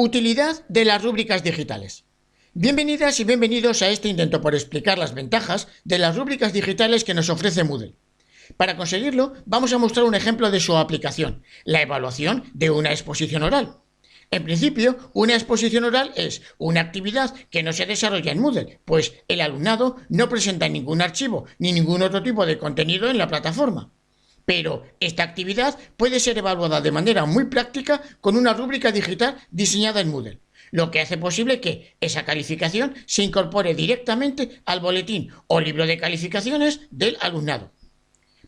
Utilidad de las rúbricas digitales. Bienvenidas y bienvenidos a este intento por explicar las ventajas de las rúbricas digitales que nos ofrece Moodle. Para conseguirlo, vamos a mostrar un ejemplo de su aplicación, la evaluación de una exposición oral. En principio, una exposición oral es una actividad que no se desarrolla en Moodle, pues el alumnado no presenta ningún archivo ni ningún otro tipo de contenido en la plataforma. Pero esta actividad puede ser evaluada de manera muy práctica con una rúbrica digital diseñada en Moodle, lo que hace posible que esa calificación se incorpore directamente al boletín o libro de calificaciones del alumnado.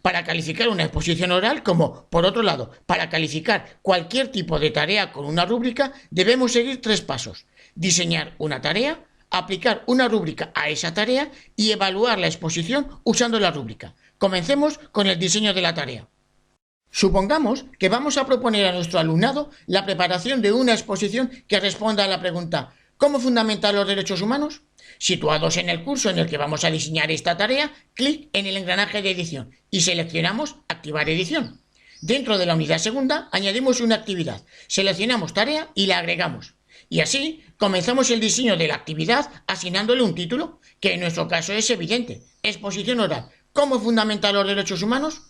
Para calificar una exposición oral, como por otro lado, para calificar cualquier tipo de tarea con una rúbrica, debemos seguir 3 pasos: diseñar una tarea, aplicar una rúbrica a esa tarea y evaluar la exposición usando la rúbrica. Comencemos con el diseño de la tarea. Supongamos que vamos a proponer a nuestro alumnado la preparación de una exposición que responda a la pregunta ¿cómo fundamentar los derechos humanos? Situados en el curso en el que vamos a diseñar esta tarea, clic en el engranaje de edición y seleccionamos Activar edición. Dentro de la unidad segunda añadimos una actividad, seleccionamos tarea y la agregamos. Y así comenzamos el diseño de la actividad asignándole un título, que en nuestro caso es evidente: exposición oral, ¿cómo fundamentar los derechos humanos?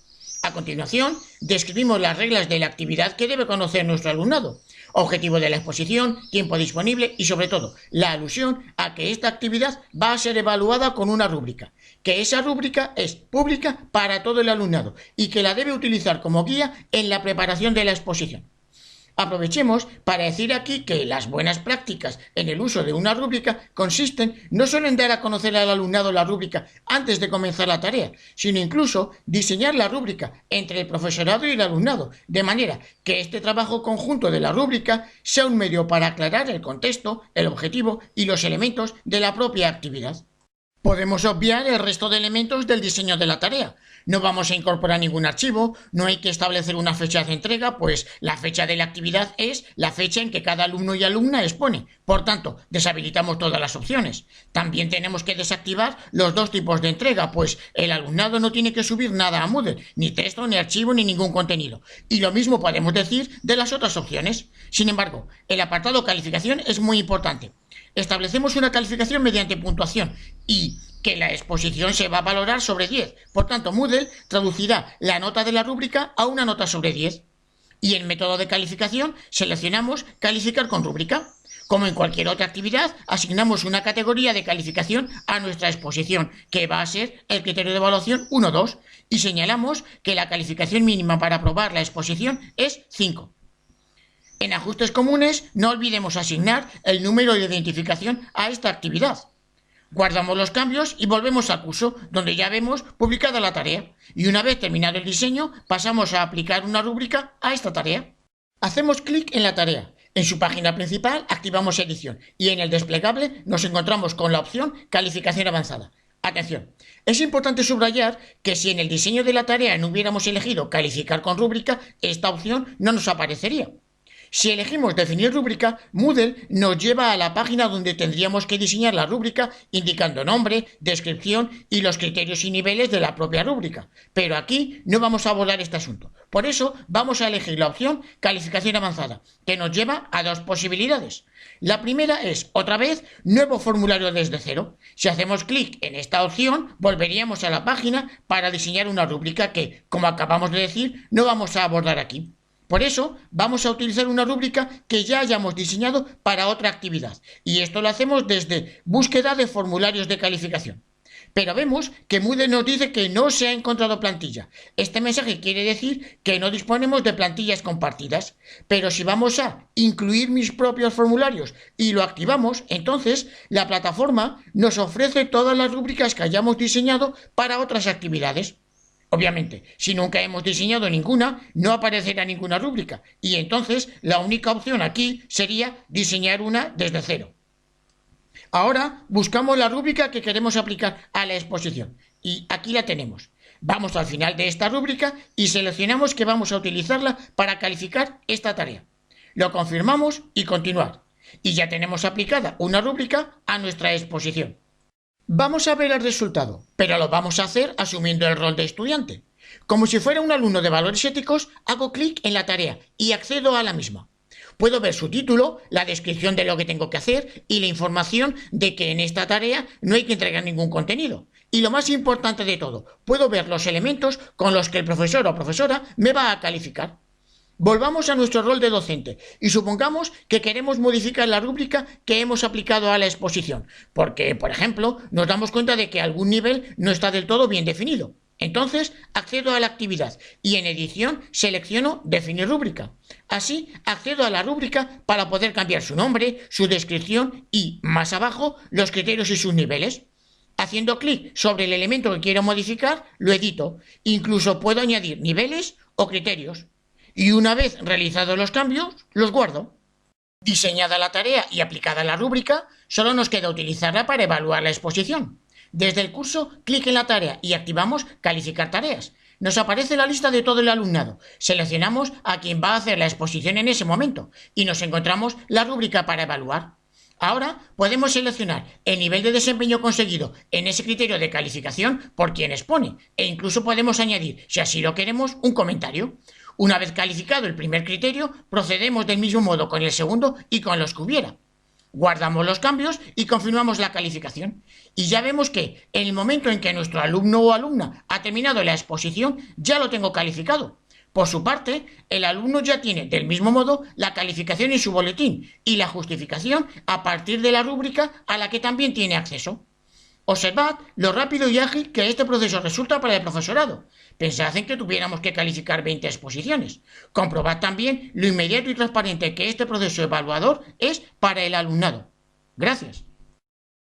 A continuación, describimos las reglas de la actividad que debe conocer nuestro alumnado, objetivo de la exposición, tiempo disponible y, sobre todo, la alusión a que esta actividad va a ser evaluada con una rúbrica, que esa rúbrica es pública para todo el alumnado y que la debe utilizar como guía en la preparación de la exposición. Aprovechemos para decir aquí que las buenas prácticas en el uso de una rúbrica consisten no solo en dar a conocer al alumnado la rúbrica antes de comenzar la tarea, sino incluso diseñar la rúbrica entre el profesorado y el alumnado, de manera que este trabajo conjunto de la rúbrica sea un medio para aclarar el contexto, el objetivo y los elementos de la propia actividad. Podemos obviar el resto de elementos del diseño de la tarea. No vamos a incorporar ningún archivo, no hay que establecer una fecha de entrega, pues la fecha de la actividad es la fecha en que cada alumno y alumna expone. Por tanto, deshabilitamos todas las opciones. También tenemos que desactivar los 2 tipos de entrega, pues el alumnado no tiene que subir nada a Moodle, ni texto, ni archivo, ni ningún contenido. Y lo mismo podemos decir de las otras opciones. Sin embargo, el apartado calificación es muy importante. Establecemos una calificación mediante puntuación y que la exposición se va a valorar sobre 10. Por tanto, Moodle traducirá la nota de la rúbrica a una nota sobre 10. Y en método de calificación seleccionamos Calificar con rúbrica. Como en cualquier otra actividad, asignamos una categoría de calificación a nuestra exposición, que va a ser el criterio de evaluación 1-2, y señalamos que la calificación mínima para aprobar la exposición es 5. En ajustes comunes, no olvidemos asignar el número de identificación a esta actividad. Guardamos los cambios y volvemos al curso, donde ya vemos publicada la tarea. Y una vez terminado el diseño, pasamos a aplicar una rúbrica a esta tarea. Hacemos clic en la tarea. En su página principal activamos edición y en el desplegable nos encontramos con la opción Calificación avanzada. Atención, es importante subrayar que si en el diseño de la tarea no hubiéramos elegido Calificar con rúbrica, esta opción no nos aparecería. Si elegimos definir rúbrica, Moodle nos lleva a la página donde tendríamos que diseñar la rúbrica indicando nombre, descripción y los criterios y niveles de la propia rúbrica. Pero aquí no vamos a abordar este asunto. Por eso vamos a elegir la opción Calificación avanzada, que nos lleva a 2 posibilidades. La primera es, otra vez, nuevo formulario desde cero. Si hacemos clic en esta opción, volveríamos a la página para diseñar una rúbrica que, como acabamos de decir, no vamos a abordar aquí. Por eso, vamos a utilizar una rúbrica que ya hayamos diseñado para otra actividad, y esto lo hacemos desde Búsqueda de formularios de calificación. Pero vemos que Moodle nos dice que no se ha encontrado plantilla. Este mensaje quiere decir que no disponemos de plantillas compartidas, pero si vamos a incluir mis propios formularios y lo activamos, entonces la plataforma nos ofrece todas las rúbricas que hayamos diseñado para otras actividades. Obviamente, si nunca hemos diseñado ninguna, no aparecerá ninguna rúbrica y entonces la única opción aquí sería diseñar una desde cero. Ahora buscamos la rúbrica que queremos aplicar a la exposición y aquí la tenemos. Vamos al final de esta rúbrica y seleccionamos que vamos a utilizarla para calificar esta tarea. Lo confirmamos y continuar. Y ya tenemos aplicada una rúbrica a nuestra exposición. Vamos a ver el resultado, pero lo vamos a hacer asumiendo el rol de estudiante. Como si fuera un alumno de valores éticos, hago clic en la tarea y accedo a la misma. Puedo ver su título, la descripción de lo que tengo que hacer y la información de que en esta tarea no hay que entregar ningún contenido. Y lo más importante de todo, puedo ver los elementos con los que el profesor o profesora me va a calificar. Volvamos a nuestro rol de docente y supongamos que queremos modificar la rúbrica que hemos aplicado a la exposición, porque, por ejemplo, nos damos cuenta de que algún nivel no está del todo bien definido. Entonces, accedo a la actividad y en edición selecciono Definir rúbrica. Así, accedo a la rúbrica para poder cambiar su nombre, su descripción y, más abajo, los criterios y sus niveles. Haciendo clic sobre el elemento que quiero modificar, lo edito. Incluso puedo añadir niveles o criterios. Y una vez realizados los cambios, los guardo. Diseñada la tarea y aplicada la rúbrica, solo nos queda utilizarla para evaluar la exposición. Desde el curso, clic en la tarea y activamos Calificar tareas. Nos aparece la lista de todo el alumnado. Seleccionamos a quien va a hacer la exposición en ese momento y nos encontramos la rúbrica para evaluar. Ahora podemos seleccionar el nivel de desempeño conseguido en ese criterio de calificación por quien expone e incluso podemos añadir, si así lo queremos, un comentario. Una vez calificado el primer criterio, procedemos del mismo modo con el segundo y con los que hubiera. Guardamos los cambios y confirmamos la calificación. Y ya vemos que en el momento en que nuestro alumno o alumna ha terminado la exposición, ya lo tengo calificado. Por su parte, el alumno ya tiene del mismo modo la calificación en su boletín y la justificación a partir de la rúbrica a la que también tiene acceso. Observad lo rápido y ágil que este proceso resulta para el profesorado. Pensad en que tuviéramos que calificar 20 exposiciones. Comprobad también lo inmediato y transparente que este proceso evaluador es para el alumnado. Gracias.